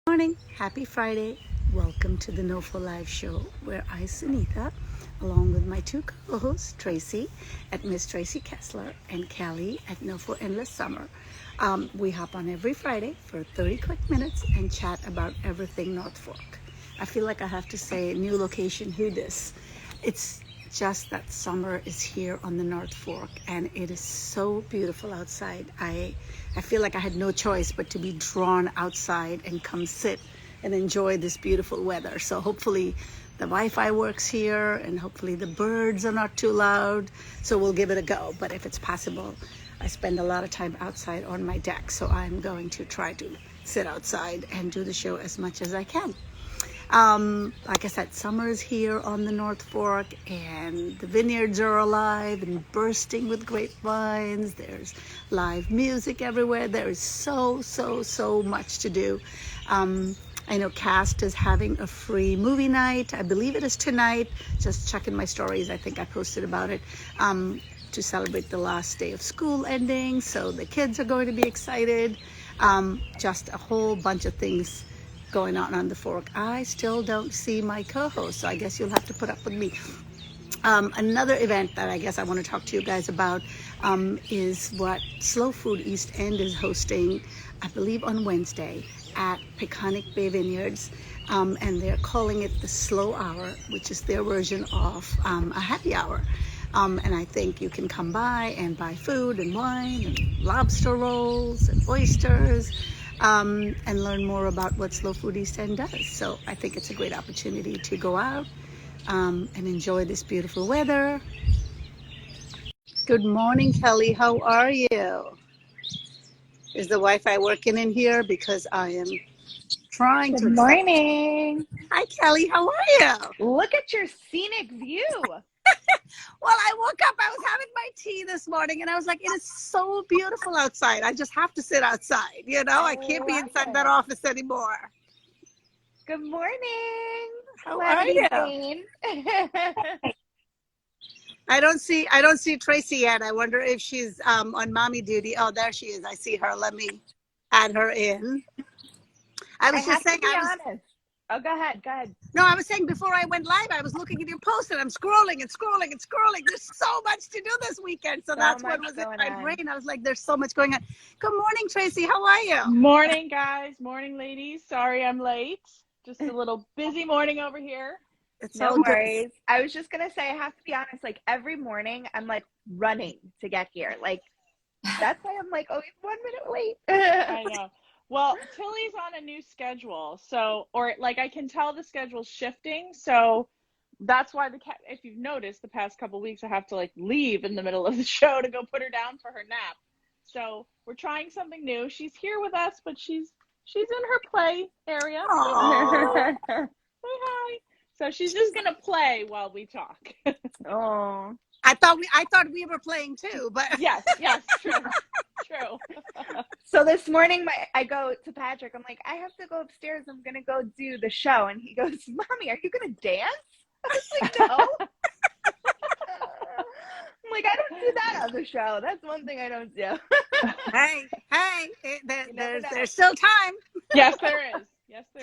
Morning, happy Friday. Welcome to the NOFO Live Show, where I, Sunitha, along with my two co-hosts, Tracy at Miss Tracy Kessler and Callie at NOFO Endless Summer. We hop on every Friday for 30 quick minutes and chat about everything North Fork. I feel like I have to say, new location, who this? It's just that summer is here on the North Fork and it is so beautiful outside. I feel like I had no choice but to be drawn outside and come sit and enjoy this beautiful weather. So hopefully the Wi-Fi works here and hopefully the birds are not too loud. So we'll give it a go. But if it's possible, I spend a lot of time outside on my deck. So I'm going to try to sit outside and do the show as much as I can. Like I said, summer is here on the North Fork and the vineyards are alive and bursting with grapevines. There's live music everywhere. There is so much to do. I know Cast is having a free movie night. I believe it is tonight. Just checking my stories. I think I posted about it. To celebrate the last day of school ending. So the kids are going to be excited. Just a whole bunch of things going on the fork. I still don't see my co-host, so I guess you'll have to put up with me. Another event that I guess I want to talk to you guys about is what Slow Food East End is hosting, I believe on Wednesday at Peconic Bay Vineyards, and they're calling it the Slow Hour, which is their version of a happy hour. And I think you can come by and buy food and wine and lobster rolls and oysters, and learn more about what Slow Food East End does. So I think it's a great opportunity to go out and enjoy this beautiful weather. Good morning, Kelly. How are you? Is the Wi-Fi working in here? Because I am trying Good to accept. morning. Hi, Kelly. How are you? Look at your scenic view. Well, I woke up, I was having my tea this morning, and I was like, it is so beautiful outside. I just have to sit outside. I can't be love inside that it. office anymore. Good morning, How are Clamity you? Jane. I don't see Tracy yet. I wonder if she's on mommy duty. Oh, there she is. I see her. Let me add her in. I I was just have to saying, be honest. Oh, go ahead. Go ahead. no, I was saying before I went live, I was looking at your post and I'm scrolling and scrolling and scrolling. There's so much to do this weekend. So So that's what much was in going my on. brain. I was like, there's so much going on. Good morning, Tracy. How are you? Morning, guys. Morning, ladies. Sorry I'm late. Just a little busy morning over here. It's No all good. worries. I was just going to say, I have to be honest, like every morning I'm like running to get here. Like that's why I'm like always 1 minute late. I know. Well, Tilly's on a new schedule. Or like I can tell the schedule's shifting. So that's why if you've noticed the past couple weeks, I have to like leave in the middle of the show to go put her down for her nap. So we're trying something new. She's here with us, but she's in her play area. Oh, Say hi. So she's just gonna play while we talk. Oh. I thought we were playing too, but Yes, true. So this morning, I go to Patrick. I'm like, I have to go upstairs. I'm gonna go do the show, and he goes, "Mommy, are you gonna dance?" I was like, "No." I'm like, I don't do that on the show. That's one thing I don't do. hey, You never know. there's still time. Yes, there is.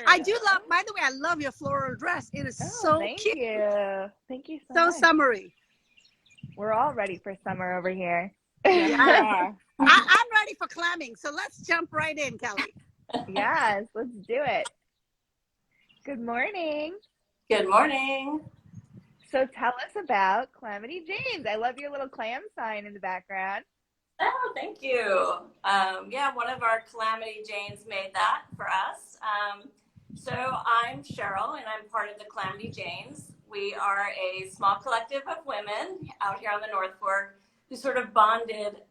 I do love, by the way, I love your floral dress. It is Oh, so thank cute, you. Thank you so so much. summery. We're all ready for summer over here. Yes, we Yes. are. I'm ready for clamming, so let's jump right in, Kelly. Yes, let's do it. Good morning. Good morning. So tell us about Calamity James. I love your little clam sign in the background. Oh, thank you. Yeah, one of our Calamity Janes made that for us. So I'm Cheryl, and I'm part of the Calamity Janes. We are a small collective of women out here on the North Fork who sort of bonded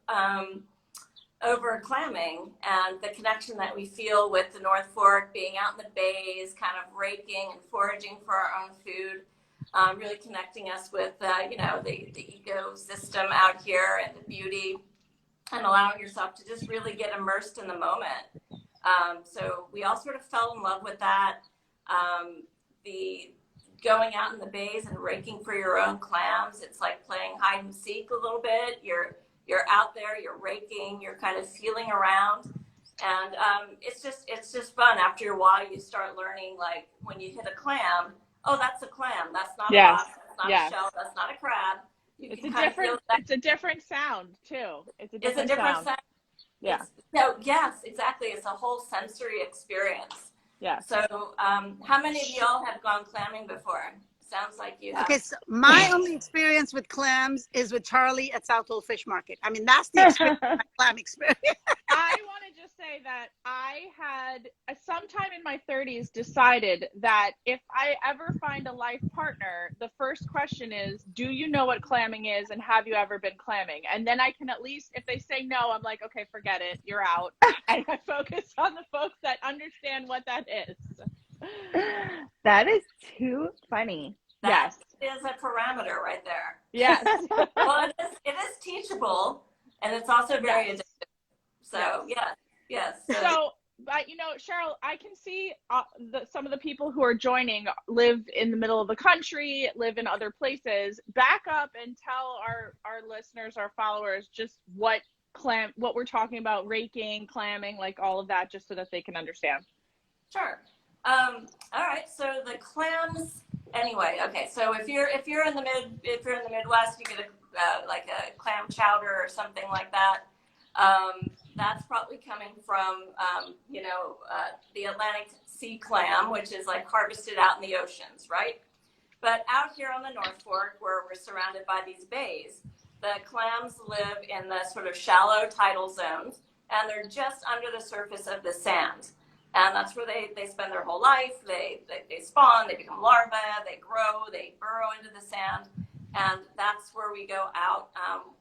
over clamming and the connection that we feel with the North Fork, being out in the bays, kind of raking and foraging for our own food. Really connecting us with, the ecosystem out here and the beauty, and allowing yourself to just really get immersed in the moment. So we all sort of fell in love with that. The going out in the bays and raking for your own clams, it's like playing hide and seek a little bit. You're out there, you're raking, you're kind of feeling around. And it's just fun. After a while, you start learning, like when you hit a clam, oh, that's a clam. That's not a rock. That's not a shell. That's not a crab. It's a different sound too. It's a different sound. Yeah. So yes, exactly. It's a whole sensory experience. Yeah. So how many of y'all have gone clamming before? Sounds like you have. Okay, so my only experience with clams is with Charlie at South Old Fish Market. I mean, that's the experience, my clam experience. I want to just say that I had sometime in my 30s decided that if I ever find a life partner, the first question is, do you know what clamming is and have you ever been clamming? And then I can at least, if they say no, I'm like, okay, forget it, you're out. And I focus on the folks that understand what that is. That is too funny. That is a parameter right there. Yes. Well, it is teachable, and it's also very addictive. So yes. So, but you know, Cheryl, I can see some of the people who are joining live in the middle of the country, live in other places. Back up and tell our listeners, our followers, just what we're talking about, raking, clamming, like all of that, just so that they can understand. Sure. All right. So the clams. Anyway, okay. So if you're in the Midwest, you get like a clam chowder or something like that. That's probably coming from the Atlantic Sea clam, which is like harvested out in the oceans, right? But out here on the North Fork, where we're surrounded by these bays, the clams live in the sort of shallow tidal zones, and they're just under the surface of the sand. And that's where they spend their whole life. They spawn, they become larvae, they grow, they burrow into the sand. And that's where we go out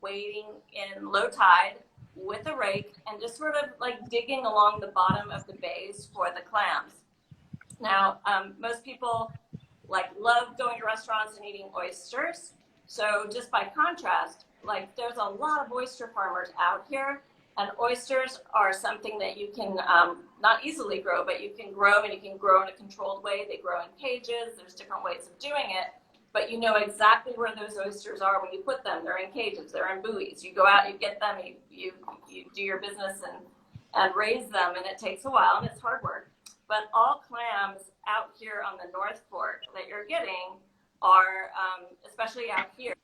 wading in low tide with a rake and just sort of like digging along the bottom of the bays for the clams. Now, most people love going to restaurants and eating oysters. So just by contrast, like there's a lot of oyster farmers out here. And oysters are something that you can not easily grow, but you can grow, and you can grow in a controlled way. They grow in cages. There's different ways of doing it, but you know exactly where those oysters are when you put them. They're in cages. They're in buoys. You go out, you get them, you do your business and raise them, and it takes a while, and it's hard work. But all clams out here on the North Fork that you're getting are, especially out here,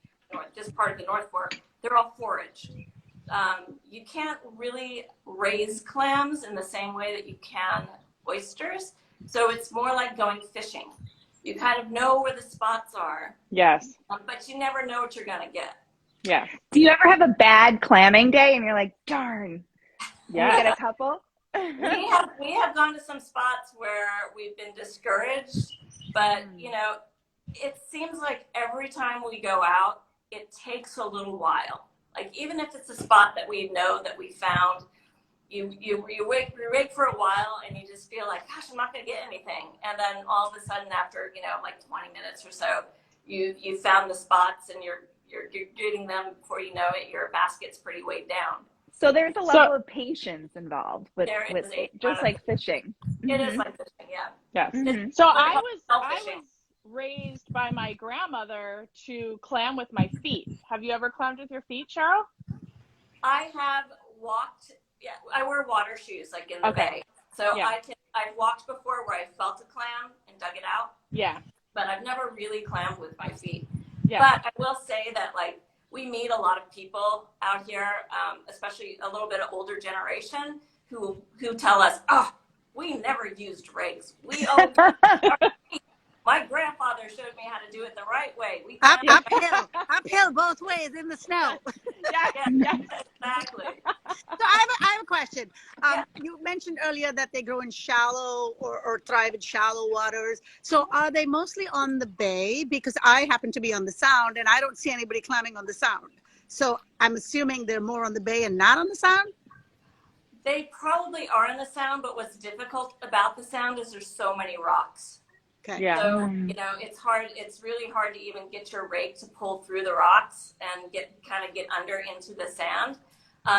this part of the North Fork, they're all foraged. You can't really raise clams in the same way that you can oysters. So it's more like going fishing. You kind of know where the spots are. Yes. But you never know what you're going to get. Yeah. Do you ever have a bad clamming day and you're like, darn? Yeah. You get a couple? We have gone to some spots where we've been discouraged, but you know, it seems like every time we go out, it takes a little while. Like even if it's a spot that we know that we found, you wait for a while and you just feel like, gosh, I'm not going to get anything. And then all of a sudden after, like 20 minutes or so, you found the spots and you're getting them before you know it, your basket's pretty weighed down. So there's a level of patience involved with just like fishing. It is like fishing, yeah. Yes. Mm-hmm. So I was raised by my grandmother to clam with my feet. Have you ever clammed with your feet, Cheryl? I have walked. Yeah, I wear water shoes like in the bay. So yeah. I've walked before where I felt a clam and dug it out. Yeah. But I've never really clammed with my feet. Yeah. But I will say that we meet a lot of people out here, especially a little bit of older generation who tell us, oh, we never used rakes. We always my grandfather showed me how to do it the right way. Uphill both ways in the snow. Yeah, exactly. So I have a question. You mentioned earlier that they grow in shallow or thrive in shallow waters. So are they mostly on the bay? Because I happen to be on the Sound, and I don't see anybody clamming on the Sound. So I'm assuming they're more on the bay and not on the Sound? They probably are in the Sound, but what's difficult about the Sound is there's so many rocks. Okay. Yeah. So, it's hard. It's really hard to even get your rake to pull through the rocks and get under into the sand,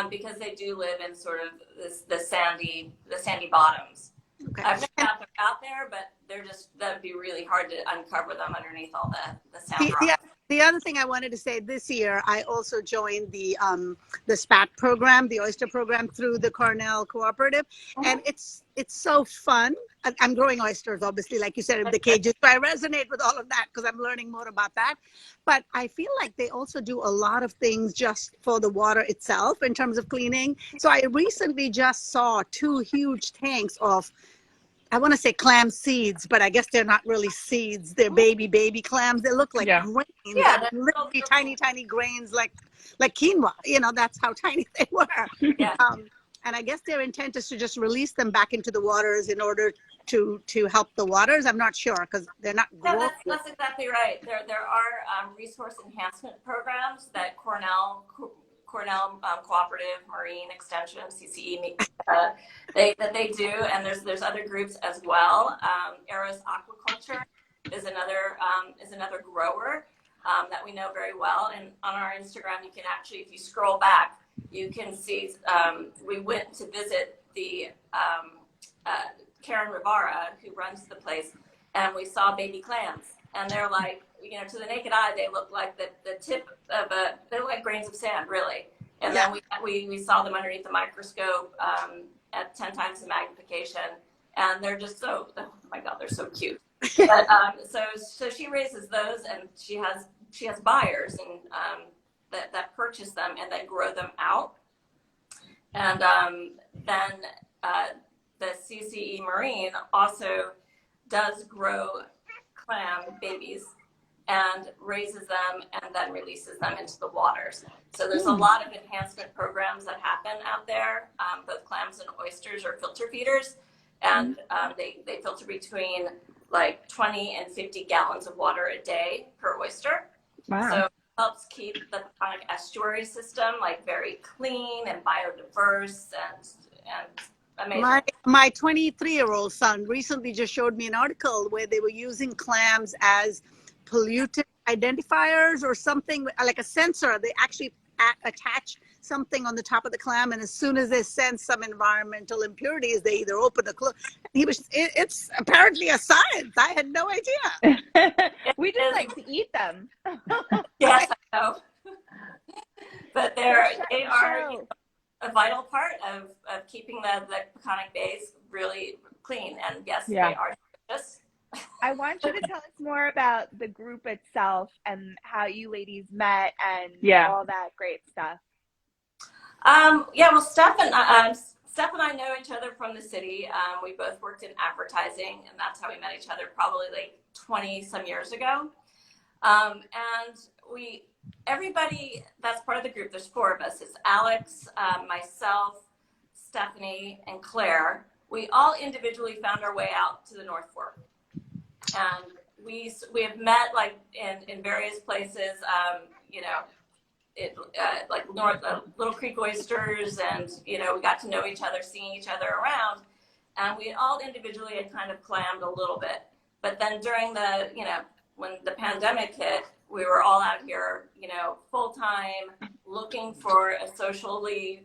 because they do live in sort of the sandy bottoms. Okay. I've never out there, but that'd be really hard to uncover them underneath all the sand rocks. The other thing I wanted to say, this year, I also joined the SPAT program, the oyster program through the Cornell Cooperative, and it's so fun. I'm growing oysters, obviously, like you said, in the cages. So I resonate with all of that because I'm learning more about that. But I feel like they also do a lot of things just for the water itself in terms of cleaning. So I recently just saw 2 huge tanks of, I want to say clam seeds, but I guess they're not really seeds. They're baby clams. They look like Yeah. grains, Yeah, like literally tiny grains, like quinoa. You know, that's how tiny they were. yeah. And I guess their intent is to just release them back into the waters in order to help the waters. I'm not sure because they're not Yeah, growing. that's exactly right. There are resource enhancement programs that Cornell Cooperative Marine Extension (CCE) they do, and there's other groups as well. Eros Aquaculture is another grower that we know very well, and on our Instagram you can actually, if you scroll back, you can see we went to visit the Karen Rivara, who runs the place, and we saw baby clams, and they're like, you know, to the naked eye, they look like the tip of they look like grains of sand, really. And then we saw them underneath the microscope at 10 times the magnification, and they're just so, oh my God, they're so cute. But so she raises those, and she has buyers and that purchase them and then grow them out, and then the CCE Marine also does grow clam babies and raises them and then releases them into the waters. So there's a lot of enhancement programs that happen out there. Both clams and oysters are filter feeders, and they filter between like 20 and 50 gallons of water a day per oyster. Wow. So it helps keep the Peconic estuary system like very clean and biodiverse and amazing. My 23-year-old son recently just showed me an article where they were using clams as pollutant identifiers or something, like a sensor. They actually attach something on the top of the clam, and as soon as they sense some environmental impurities, they either open or close. It's apparently a science. I had no idea. We just like to eat them. Yes, I know. But they are you know, a vital part of keeping the Peconic bays really clean. And yes, they are delicious. I want you to tell us more about the group itself and how you ladies met and all that great stuff. Well, Steph and I know each other from the city. We both worked in advertising, and that's how we met each other probably like 20 some years ago. And everybody that's part of the group, there's 4 of us. It's Alex, myself, Stephanie, and Claire. We all individually found our way out to the North Fork. And we have met like in various places, you know, like Little Creek oysters, and you know, we got to know each other, seeing each other around, and we all individually had kind of clammed a little bit. But then during the, you know, when the pandemic hit, we were all out here, you know, full time, looking for a socially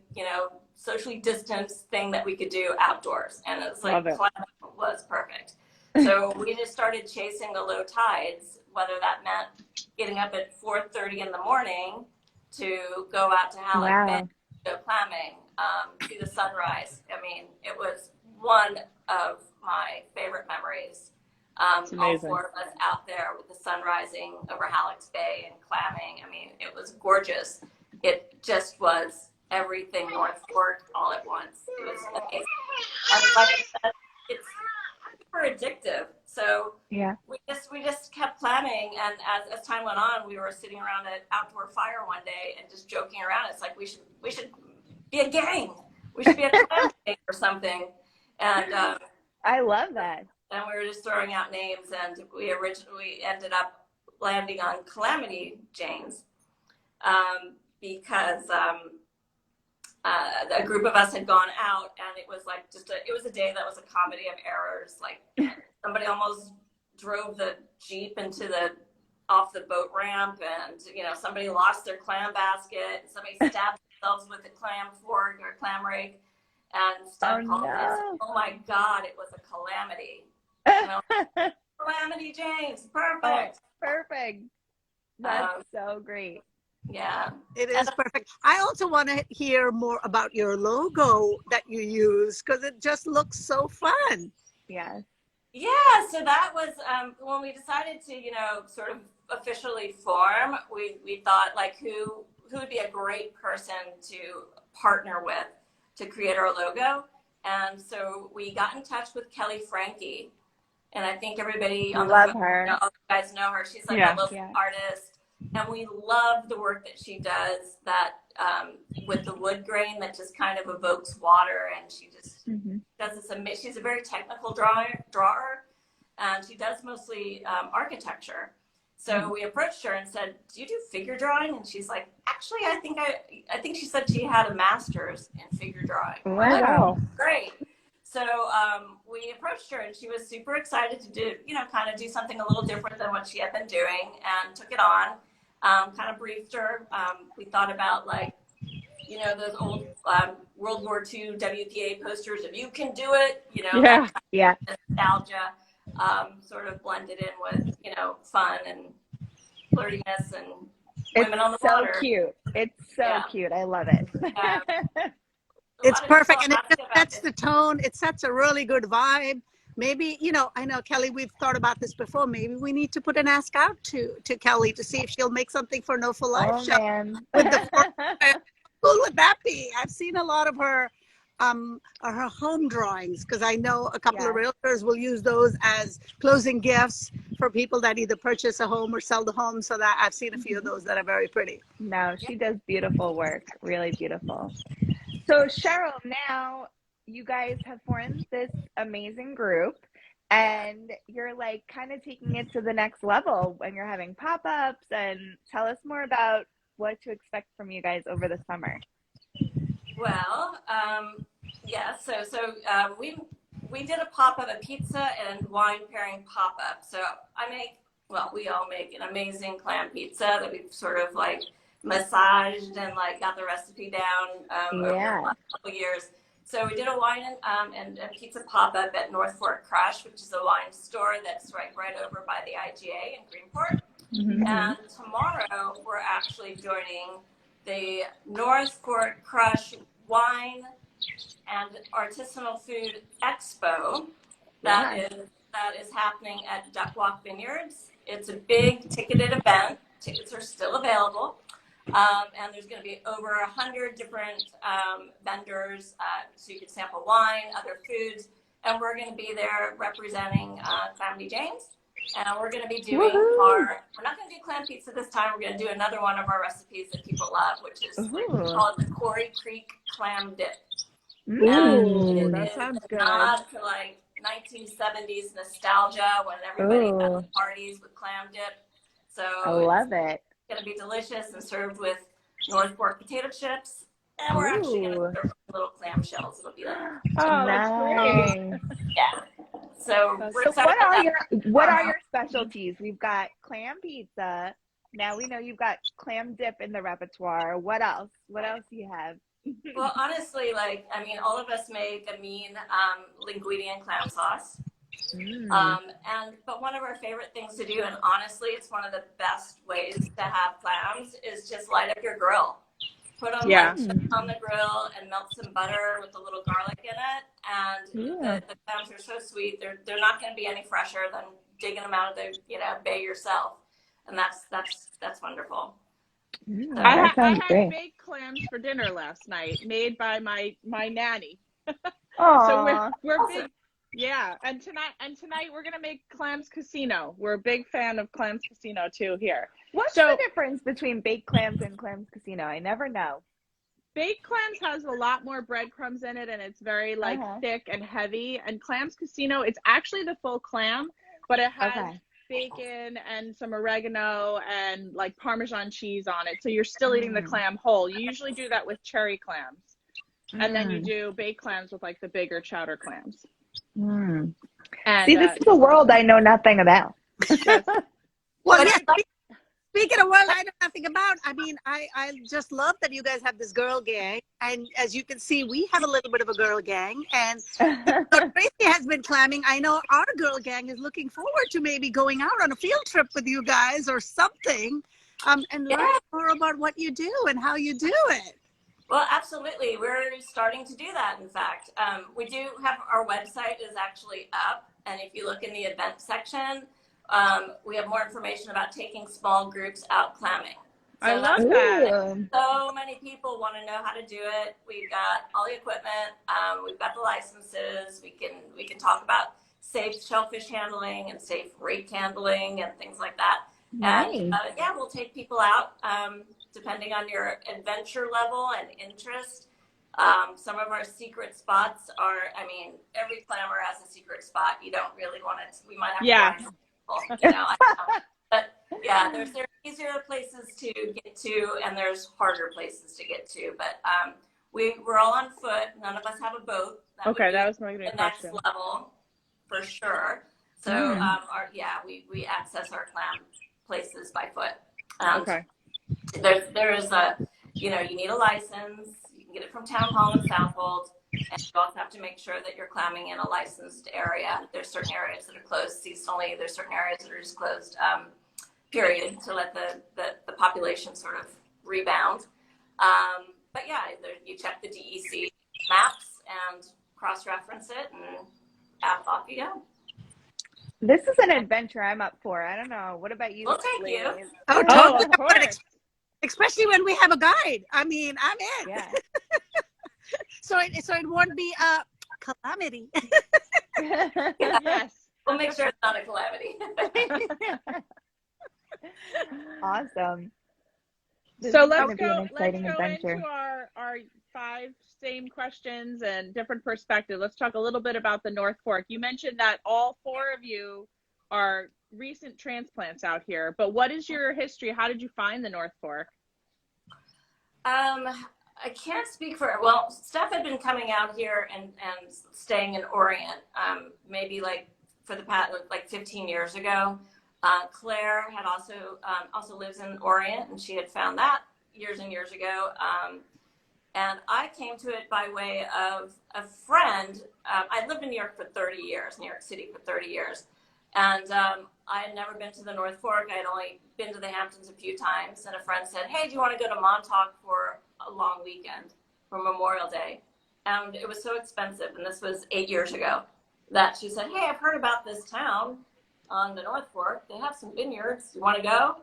distanced thing that we could do outdoors, and it's like clam was perfect. So we just started chasing the low tides, whether that meant getting up at 4:30 in the morning to go out to Halleck Bay, go clamming, see the sunrise. I mean, it was one of my favorite memories. All 4 of us out there with the sun rising over Halleck's Bay and clamming. I mean, it was gorgeous. It just was everything North Fork all at once. It was amazing. And like I said, it's super addictive. So we just kept clamming, and as time went on, we were sitting around an outdoor fire one day and just joking around. It's like we should be a gang. We should be a clam gang or something. And I love that. And we were just throwing out names, and we ended up landing on Calamity Janes because a group of us had gone out, and it was like it was a day that was a comedy of errors. Like somebody almost drove the Jeep off the boat ramp, and you know, somebody lost their clam basket, somebody stabbed themselves with a clam fork or clam rake, and Steph called us. Oh my God, it was a calamity. You know? Calamity James, perfect. Oh, perfect. That's so great. Yeah. It is perfect. I also want to hear more about your logo that you use because it just looks so fun. Yes. Yeah, so that was when we decided to, sort of officially form. We thought like who would be a great person to partner with to create our logo, and so we got in touch with Franke, and I think everybody on the Love phone, her. all you guys know her. She's like Yeah. a local artist, and we love the work that she does. That with the wood grain that just kind of evokes water, and she just does this. She's a very technical drawer, and she does mostly architecture. So we approached her and said, "Do you do figure drawing?" And she's like, "Actually, I think she said she had a master's in figure drawing." Wow. Great. So we approached her, and she was super excited to do, kind of do something a little different than what she had been doing, and took it on. Kind of briefed her. We thought about like, those old World War II WPA posters of "You can do it," Yeah. Yeah. nostalgia, sort of blended in with, fun and flirtiness and women on the water. It's so cute. It's so cute. I love it. It's perfect, and it just sets the tone. It sets a really good vibe. Maybe, I know, Kelly, we've thought about this before. Maybe we need to put an ask out to Kelly to see if she'll make something for NOFO Live Show. Man. With the how cool would that be? I've seen a lot of her home drawings because I know a couple of realtors will use those as closing gifts for people that either purchase a home or sell the home. So that I've seen a few of those that are very pretty. No, she does beautiful work. Really beautiful. So Cheryl, now you guys have formed this amazing group, and you're like kind of taking it to the next level when you're having pop-ups. And tell us more about what to expect from you guys over the summer. Well, yeah. So we did a pop-up, a pizza and wine pairing pop-up. So we all make an amazing clam pizza that we've sort of like massaged and like got the recipe down over the last couple of years. So we did a wine and pizza pop-up at North Fork Crush, which is a wine store that's right over by the IGA in Greenport. And tomorrow we're actually joining the North Fork Crush Wine and Artisanal Food Expo that is happening at Duck Walk Vineyards. It's a big ticketed event. Tickets are still available. And there's going to be over 100 different vendors, so you can sample wine, other foods, and we're going to be there representing Clamity James. And we're going to be doing we're not going to do clam pizza this time. We're going to do another one of our recipes that people love, which is we call it the Quarry Creek Clam Dip. Ooh, that sounds good. Nod to like 1970s nostalgia when everybody had parties with clam dip. So I love it. It's going to be delicious and served with North Fork potato chips. And we're actually going to serve little clam shells. It'll be like, nice. Yeah. So we're so what are your specialties? We've got clam pizza. Now we know you've got clam dip in the repertoire. What else? What else do you have? Well, honestly, all of us make a mean linguine and clam sauce. But one of our favorite things to do, and honestly, it's one of the best ways to have clams, is just light up your grill. Put them on the grill and melt some butter with a little garlic in it. And the clams are so sweet. They're not going to be any fresher than digging them out of the bay yourself. And that's wonderful. I had baked clams for dinner last night, made by my nanny. So we're big. Yeah, and tonight we're gonna make clams casino. We're a big fan of clams casino too here. What's the difference between baked clams and clams casino? I never know. Baked clams has a lot more breadcrumbs in it, and it's very thick and heavy. And clams casino, it's actually the full clam, but it has bacon and some oregano and like Parmesan cheese on it. So you're still eating the clam whole. You usually do that with cherry clams, and then you do baked clams with like the bigger chowder clams. And, see, this is a world I know nothing about. Well, yes. Speaking of world I know nothing about, I just love that you guys have this girl gang. And as you can see, we have a little bit of a girl gang. And Tracy has been clamming. I know our girl gang is looking forward to maybe going out on a field trip with you guys or something. and learn Yeah. more about what you do and how you do it. Well, absolutely. We're starting to do that, in fact. We do have our website is actually up. And if you look in the event section, we have more information about taking small groups out clamming. So I love that. Ooh. so many people want to know how to do it. We've got all the equipment. We've got the licenses. We can talk about safe shellfish handling and safe rake handling and things like that. Nice. And yeah, we'll take people out depending on your adventure level and interest. Some of our secret spots are, I mean, every clammer has a secret spot. You don't really want it. We might have to find people, you know. But yeah, there's easier places to get to, and there's harder places to get to. But we're all on foot. None of us have a boat. That was my the question. next level for sure. So we access our clam places by foot. Okay. There's a, you know, you need a license. You can get it from Town Hall in Southold, and you also have to make sure that you're clamming in a licensed area. There's certain areas that are closed seasonally. There's certain areas that are just closed, period, to let the population sort of rebound. But yeah, you check the DEC maps and cross-reference it, and off you go. This is an adventure I'm up for. I don't know. What about you? We'll take you. ladies? Oh, Oh, totally. of course. Especially when we have a guide. I mean, I'm in. Yeah. So it won't be a calamity. Yes. We'll make sure it's not a calamity. Awesome. This So is let's gonna be an go exciting adventure. into our 5 same questions and different perspective. Let's talk a little bit about the North Fork. You mentioned that all 4 of you are recent transplants out here, but what is your history? How did you find the North Fork? I can't speak for, well, Steph had been coming out here and staying in Orient, maybe like for the past, like 15 years ago. Claire had also lives in Orient, and she had found that years and years ago. And I came to it by way of a friend. I lived in New York for 30 years, New York City for 30 years. And I had never been to the North Fork. I had only been to the Hamptons a few times. And a friend said, hey, do you want to go to Montauk for a long weekend for Memorial Day? And it was so expensive. And this was 8 years ago that she said, hey, I've heard about this town on the North Fork. They have some vineyards. You want to go?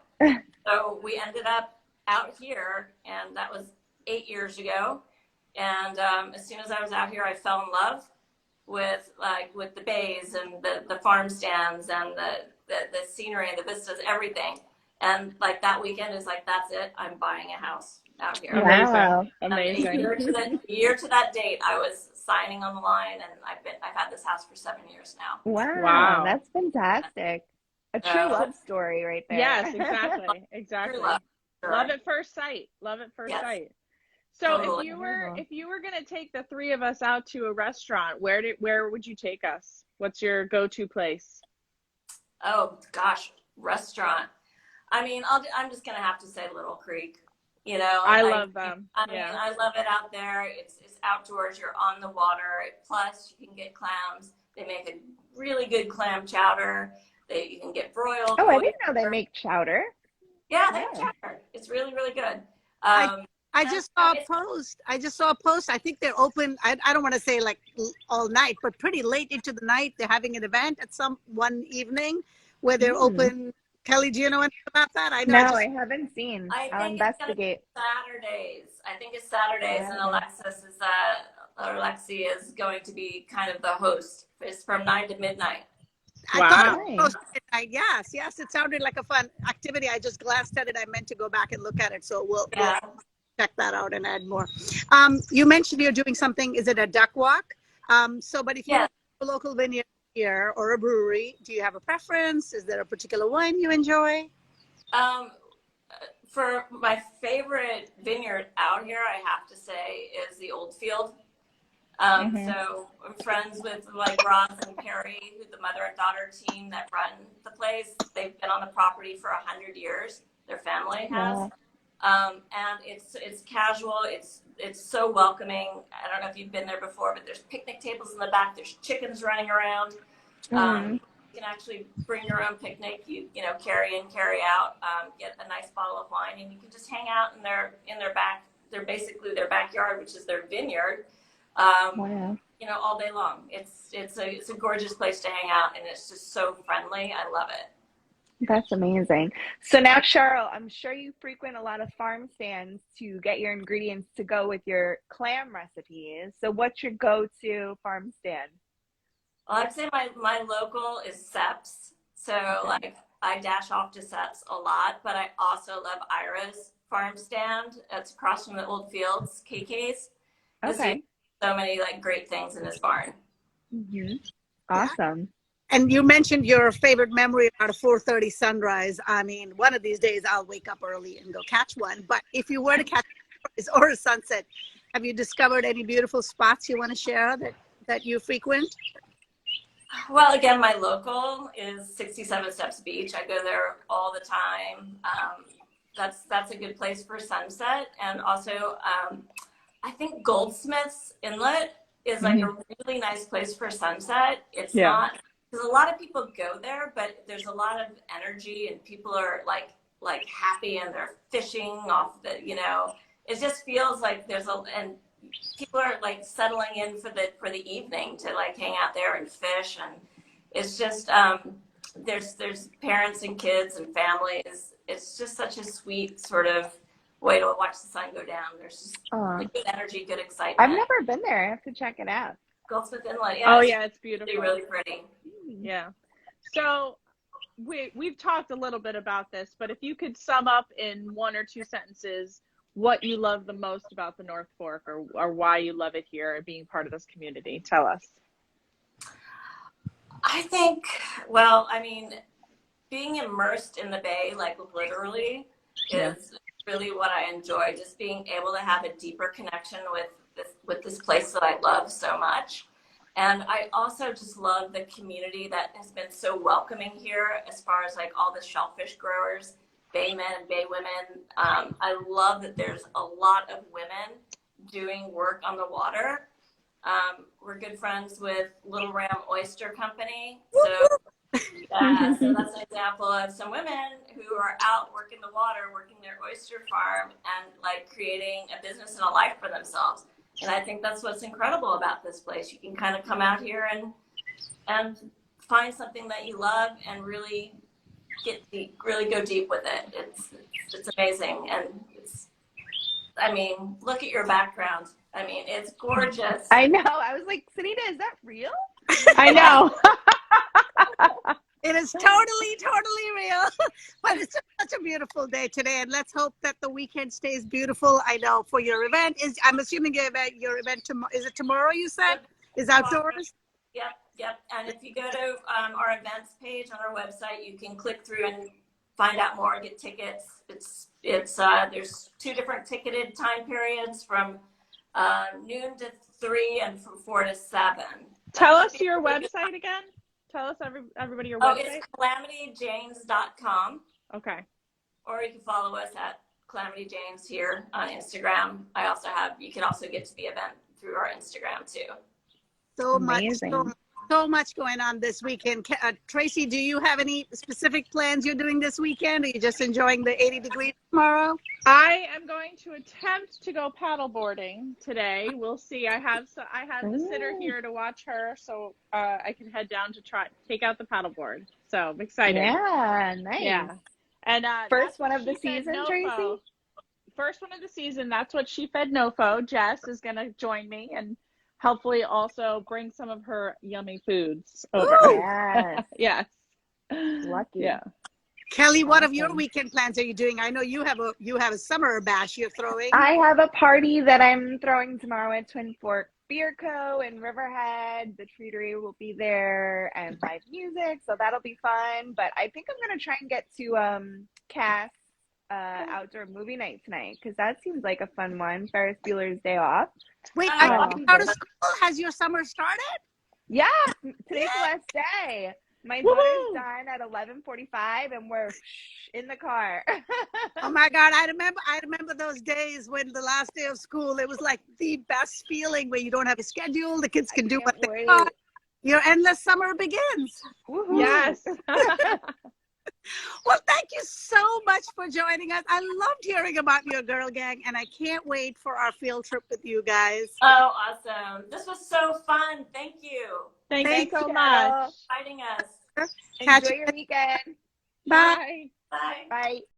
So we ended up out here, and that was 8 years ago. And as soon as I was out here, I fell in love with the bays and the farm stands and the scenery and the vistas, everything. And like that weekend is like, that's it. I'm buying a house out here. Wow. Amazing. A year to that date, I was signing on the line, and I've had this house for 7 years now. Wow. That's fantastic. A true love story right there. Yes, exactly. True love. Sure. Love at first sight. Love at first sight. So Totally. if you were going to take the 3 of us out to a restaurant, where would you take us? What's your go-to place? Oh gosh, restaurant. I mean, I'm just gonna have to say Little Creek. You know, I love them. I mean, I love it out there. It's outdoors. You're on the water. Plus, you can get clams. They make a really good clam chowder. You can get broiled. Oh, I didn't know they make chowder. Yeah, they have chowder. It's really, really good. I just saw a post. I think they're open. I don't want to say like all night, but pretty late into the night. They're having an event at one evening where they're open. Kelly, do you know anything about that? I haven't seen. I'll investigate. Saturdays. I think it's Saturdays, and Alexi is going to be kind of the host. It's from 9 to midnight. I thought it was midnight. Yes, it sounded like a fun activity. I just glanced at it. I meant to go back and look at it, so we'll check that out and add more. You mentioned you're doing something. Is it a duck walk? But if you're a local vineyard here or a brewery, do you have a preference? Is there a particular wine you enjoy? For my favorite vineyard out here, I have to say is the Oldfield. So I'm friends with like Ross and Perry, who's the mother and daughter team that run the place. They've been on the property for 100 years. Their family has. And it's casual. It's so welcoming. I don't know if you've been there before, but there's picnic tables in the back. There's chickens running around. You can actually bring your own picnic. You know, carry in, carry out. Get a nice bottle of wine, and you can just hang out in their back. They're basically their backyard, which is their vineyard. Wow. You know, all day long. It's a gorgeous place to hang out, and it's just so friendly. I love it. That's amazing. So now, Cheryl, I'm sure you frequent a lot of farm stands to get your ingredients to go with your clam recipes. So what's your go-to farm stand? Well, I'd say my local is Seps. So like I dash off to Seps a lot, but I also love Ira's farm stand. It's across from the old fields, KK's. Okay. So many like great things in this barn. Mm-hmm. Awesome. And you mentioned your favorite memory about a 4:30 sunrise. I mean, one of these days I'll wake up early and go catch one. But if you were to catch a sunrise or a sunset, have you discovered any beautiful spots you want to share that you frequent? Well, again, my local is 67 Steps Beach. I go there all the time. That's a good place for sunset. And also, I think Goldsmith's Inlet is like a really nice place for sunset. It's not, because a lot of people go there, but there's a lot of energy and people are like happy and they're fishing off the, you know, it just feels like and people are like settling in for the evening to like hang out there and fish. And it's just, there's parents and kids and families. It's just such a sweet sort of way to watch the sun go down. There's just like, good energy, good excitement. I've never been there. I have to check it out. Goldsmith Inlet, Oh yeah, it's beautiful. Really pretty. Yeah. So we've talked a little bit about this, but if you could sum up in one or two sentences what you love the most about the North Fork, or why you love it here and being part of this community, tell us. I think, well, I mean, being immersed in the bay, like literally, is really what I enjoy. Just being able to have a deeper connection with this place that I love so much. And I also just love the community that has been so welcoming here, as far as like all the shellfish growers, bay men and bay women. I love that there's a lot of women doing work on the water. We're good friends with Little Ram Oyster Company. So that's an example of some women who are out working the water, working their oyster farm, and like creating a business and a life for themselves. And I think that's what's incredible about this place. You can kind of come out here and find something that you love and really get deep, really go deep with it. It's amazing. And I mean, look at your background. I mean, it's gorgeous. I know. I was like, Sunita, is that real? I know. It is totally real. But it's such a beautiful day today, and let's hope that the weekend stays beautiful. I know for your event I'm assuming your event tomorrow. Is it tomorrow? You said is outdoors. Yep. And if you go to our events page on our website, you can click through and find out more, get tickets. It's there's 2 different ticketed time periods, from noon to 3 and from 4 to 7. Tell us your website again. Tell us everybody your website. It's calamityjanes.com. Okay. Or you can follow us at Calamity James here on Instagram. You can also get to the event through our Instagram too. So much going on this weekend. Tracy, do you have any specific plans you're doing this weekend? Or are you just enjoying the 80 degrees tomorrow? I am going to attempt to go paddleboarding today. We'll see. I have the sitter here to watch her, so I can head down to take out the paddleboard. So I'm excited. Yeah, nice. Yeah. And first one of the season, Tracy? First one of the season. That's what She Fed NOFO. Jess is going to join me and hopefully also bring some of her yummy foods over. Yes. Yes. Lucky. Yeah. Kelly, what of your weekend plans are you doing? I know you have a summer bash you're throwing. I have a party that I'm throwing tomorrow at Twin Fork Beer Co. in Riverhead. The treatery will be there and live music, so that'll be fun. But I think I'm gonna try and get to Cass outdoor movie night tonight, because that seems like a fun one. Ferris Bueller's Day Off. Wait, out of school? Has your summer started? Yeah, today's the last day. My daughter's done at 11:45, and we're in the car. Oh my God, I remember those days when the last day of school, it was like the best feeling, where you don't have a schedule, the kids can do what they want. Your endless summer begins. Woohoo. Yes. Well, thank you so much for joining us. I loved hearing about your girl gang, and I can't wait for our field trip with you guys. Oh, awesome. This was so fun. Thank you. Thank you Thank so you, much. Cheryl. Inviting us. Catch Enjoy you. your weekend. Bye. Bye. Bye. Bye.